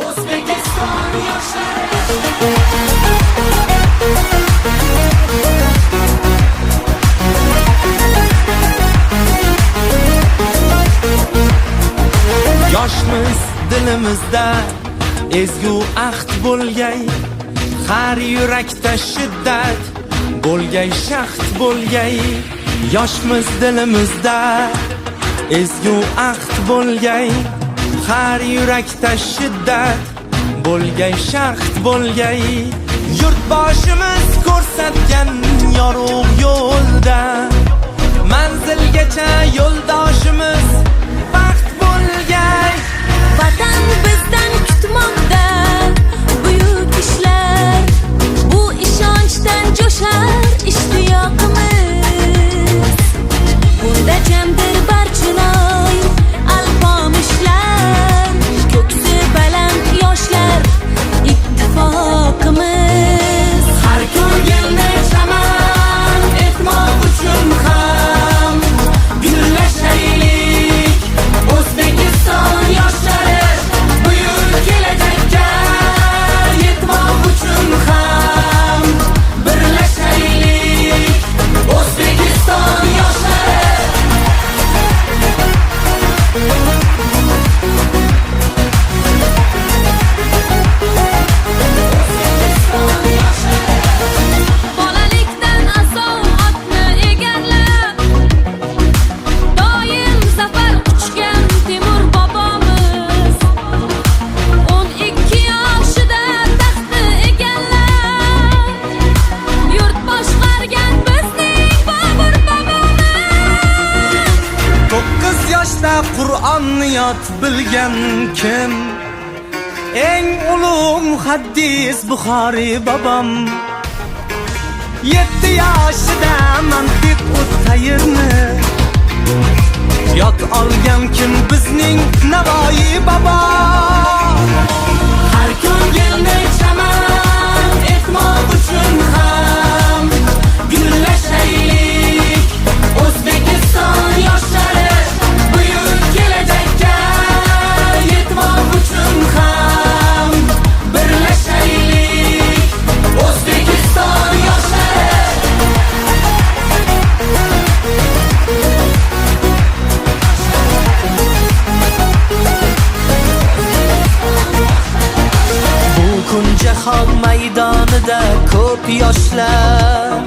O'zbekiston yoshlari yoshmiz dilimizda ezgu ahd bo'lgay, har yurakda shiddat bo'lgay, shaxt bo'lgay. Yoshmiz dilimizda ezgu ahd bo'lgay, har yurakda shiddat bo'lgay, shaxt bo'lgay. Yurtboshimiz ko'rsatgan yorug' yo'lda manzilgacha yo'ldoshimiz baxt bo'lgay. Vatan bizdan kutmoqda buyuk ishlar, bu ishonchdan jo'shar ishtiyoqimiz. Bunda jamdir barchinoy alpomishlar, ko'ksi baland yoshlar ittifoqimiz. Har ko'ngilni chaman etmoq uchun ham gullashaylik. O'zbekiston yoshlari buyuk kelajakka yetmoq uchun ham birlashaylik. O'zbekiston yoshlari Bolalikdan asov otni egallab, doim zafar quchgan Temur bobomiz. 12 yoshida taxtni egallab, yurt boshqargan bizning Bobur bobomiz. 9 yoshda Qur'onni yod bilgan kim? Eng ulug' muhaddis Buxoriy bobom. 7 yoshida mantiq o'tayirni yod olgan kim? Bizning Navoiy bobo. Har ko'ngilni chaman etmoq uchun ham gullashaylik. O'zbekiston yoshlari buyuk kelajakka yetmoq uchun ham birlashaylik. O'zbekiston yoshlari bu kun jahon maydonida ko'p yoshlar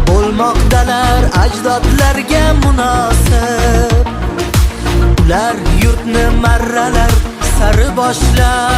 bo'lmoqdalar ajdodlarga munosib. Ular yurtni marralar sari boshlar,